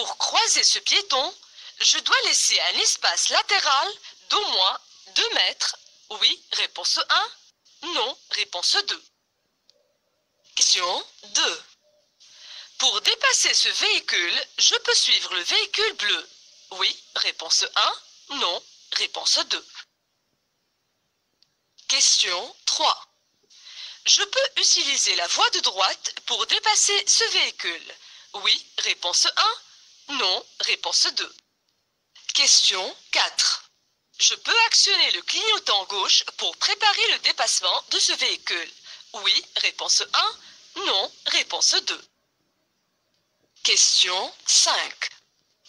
Pour croiser ce piéton, je dois laisser un espace latéral d'au moins 2 mètres. Oui, réponse 1. Non, réponse 2. Question 2. Pour dépasser ce véhicule, je peux suivre le véhicule bleu. Oui, réponse 1. Non, réponse 2. Question 3. Je peux utiliser la voie de droite pour dépasser ce véhicule. Oui, réponse 1. Non, réponse 2. Question 4. Je peux actionner le clignotant gauche pour préparer le dépassement de ce véhicule. Oui, réponse 1. Non, réponse 2. Question 5.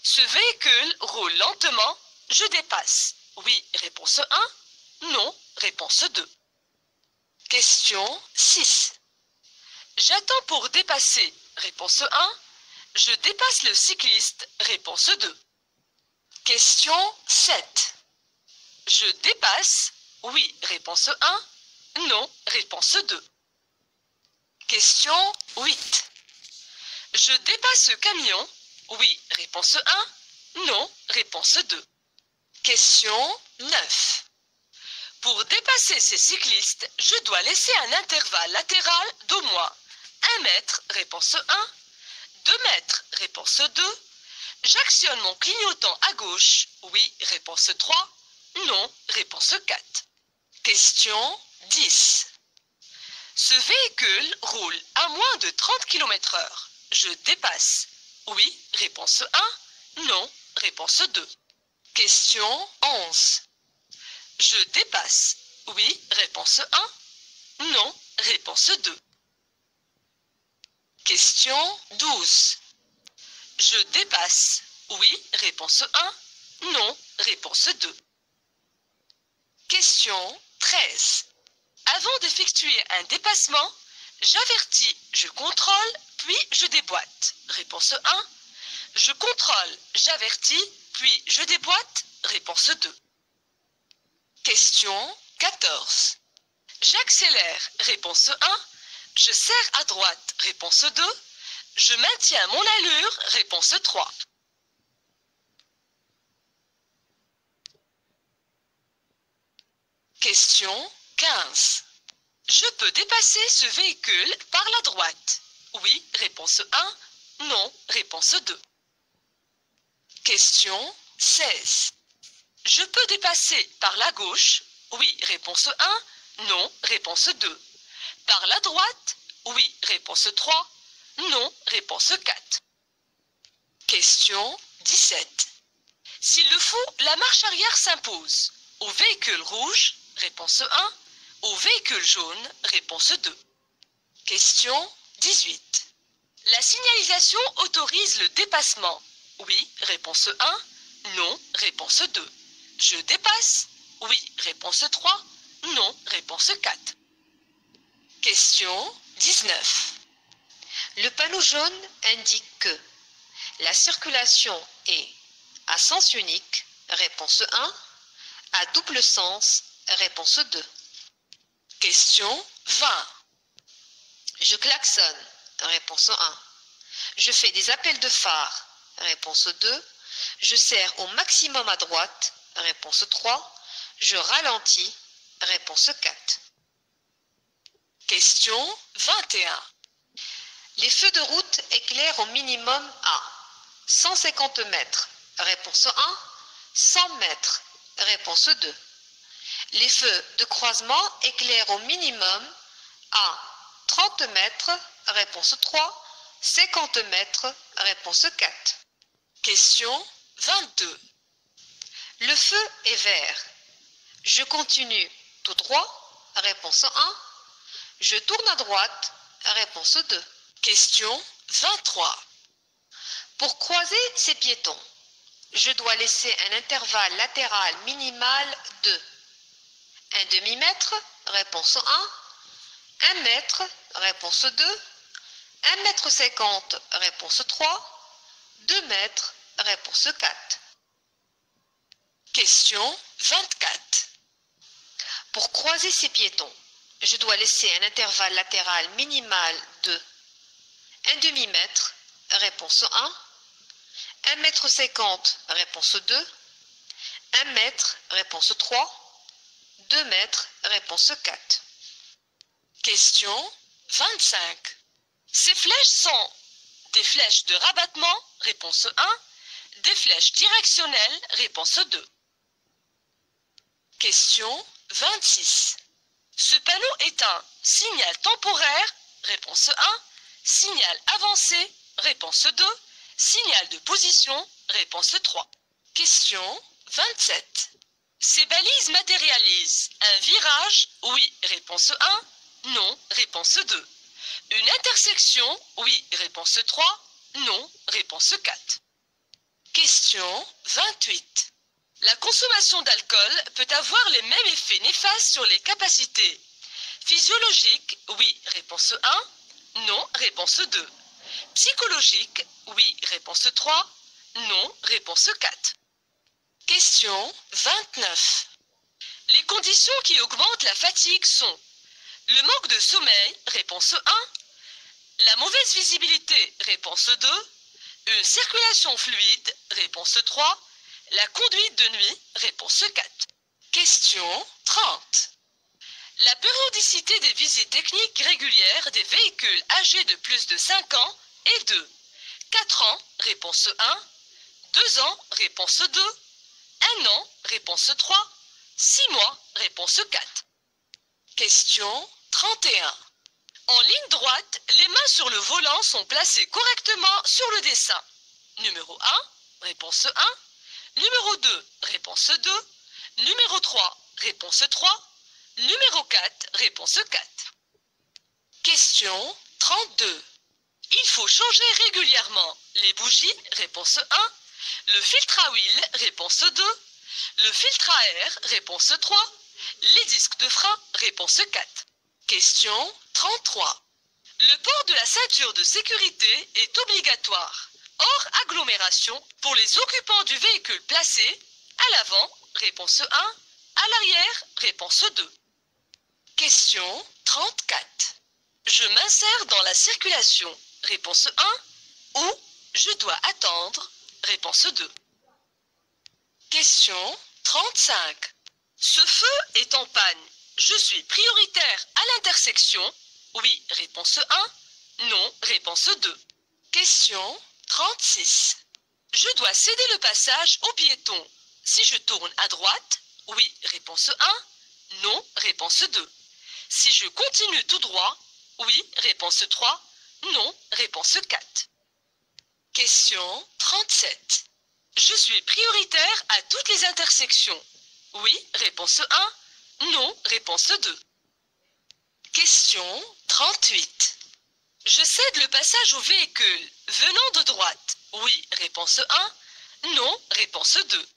Ce véhicule roule lentement, je dépasse. Oui, réponse 1. Non, réponse 2. Question 6. J'attends pour dépasser. Réponse 1. Je dépasse le cycliste. Réponse 2. Question 7. Je dépasse. Oui, réponse 1. Non, réponse 2. Question 8. Je dépasse ce camion. Oui, réponse 1. Non, réponse 2. Question 9. Pour dépasser ces cyclistes, je dois laisser un intervalle latéral d'au moins 1 mètre, réponse 1, 2 mètres, réponse 2. J'actionne mon clignotant à gauche. Oui, réponse 3. Non, réponse 4. Question 10. Ce véhicule roule à moins de 30 km/h. Je dépasse. Oui, réponse 1. Non, réponse 2. Question 11. Je dépasse. Oui, réponse 1. Non, réponse 2. Question 12. Je dépasse. Oui, réponse 1. Non, réponse 2. Question 13. Avant d'effectuer un dépassement, j'avertis, je contrôle, puis je déboîte. Réponse 1. Je contrôle, j'avertis, puis je déboîte. Réponse 2. Question 14. J'accélère. Réponse 1. Je serre à droite. Réponse 2. Je maintiens mon allure. Réponse 3. Question 15. Je peux dépasser ce véhicule par la droite. Oui, réponse 1. Non, réponse 2. Question 16. Je peux dépasser par la gauche. Oui, réponse 1. Non, réponse 2. Par la droite. Oui, réponse 3. Non, réponse 4. Question 17. S'il le faut, la marche arrière s'impose. Au véhicule rouge, réponse 1. Au véhicule jaune, réponse 2. Question 18. La signalisation autorise le dépassement. Oui, réponse 1. Non, réponse 2. Je dépasse. Oui, réponse 3. Non, réponse 4. Question 19. Le panneau jaune indique que la circulation est à sens unique, réponse 1, à double sens, réponse 2. Question 20. Je klaxonne, réponse 1. Je fais des appels de phare, réponse 2. Je serre au maximum à droite, réponse 3. Je ralentis, réponse 4. Question 21. Les feux de route éclairent au minimum à 150 mètres, réponse 1, 100 mètres, réponse 2. Les feux de croisement éclairent au minimum à 30 mètres, réponse 3, 50 mètres, réponse 4. Question 22. Le feu est vert. Je continue tout droit, réponse 1. Je tourne à droite, réponse 2. Question 23. Pour croiser ces piétons, je dois laisser un intervalle latéral minimal de 1 demi-mètre, réponse 1, 1 mètre, réponse 2, 1 mètre 50, réponse 3, 2 mètres, réponse 4. Question 24. Pour croiser ces piétons, je dois laisser un intervalle latéral minimal de 1 demi-mètre, réponse 1, 1,50 m, réponse 2. 1 mètre, réponse 3. 2 mètres, réponse 4. Question 25. Ces flèches sont des flèches de rabattement, réponse 1. Des flèches directionnelles, réponse 2. Question 26. Ce panneau est un signal temporaire, réponse 1. Signal avancé, réponse 2. Signal de position, réponse 3. Question 27. Ces balises matérialisent un virage, oui, réponse 1. Non, réponse 2. Une intersection, oui, réponse 3. Non, réponse 4. Question 28. La consommation d'alcool peut avoir les mêmes effets néfastes sur les capacités physiologiques, oui, réponse 1. Non, réponse 2. Psychologique, oui, réponse 3. Non, réponse 4. Question 29. Les conditions qui augmentent la fatigue sont le manque de sommeil, réponse 1. La mauvaise visibilité, réponse 2. Une circulation fluide, réponse 3. La conduite de nuit, réponse 4. Question 30. La périodicité des visites techniques régulières des véhicules âgés de plus de 5 ans est de 4 ans, réponse 1. 2 ans, réponse 2. 1 an, réponse 3. 6 mois, réponse 4. Question 31. En ligne droite, les mains sur le volant sont placées correctement sur le dessin. Numéro 1, réponse 1. Numéro 2, réponse 2. Numéro 3, réponse 3. Numéro 4, réponse 4. Question 32. Il faut changer régulièrement les bougies, réponse 1. Le filtre à huile, réponse 2. Le filtre à air, réponse 3. Les disques de frein, réponse 4. Question 33. Le port de la ceinture de sécurité est obligatoire, hors agglomération, pour les occupants du véhicule placé à l'avant, réponse 1, à l'arrière, réponse 2. Question 34. Je m'insère dans la circulation, réponse 1, ou je dois attendre, réponse 2. Question 35. Ce feu est en panne. Je suis prioritaire à l'intersection. Oui, réponse 1. Non, réponse 2. Question 36. Je dois céder le passage aux piétons. Si je tourne à droite, oui, réponse 1. Non, réponse 2. Si je continue tout droit, oui, réponse 3. Non, réponse 4. Question 37. Je suis prioritaire à toutes les intersections. Oui, réponse 1. Non, réponse 2. Question 38. Je cède le passage aux véhicules venant de droite. Oui, réponse 1. Non, réponse 2.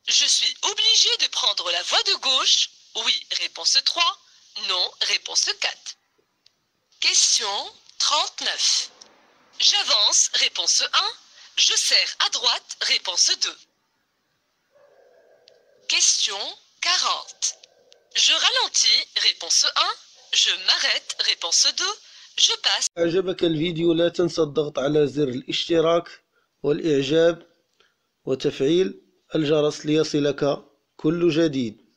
Je suis obligé de prendre la voie de gauche. Oui, réponse 3. Non, réponse 4. Question 39. J'avance, réponse 1. Je serre à droite, réponse 2. Question 40. Je ralentis, réponse 1. Je m'arrête, réponse 2. Je passe. أعجبك الفيديو لا تنسى الضغط على زر الاشتراك والإعجاب وتفعيل الجرس ليصلك كل جديد.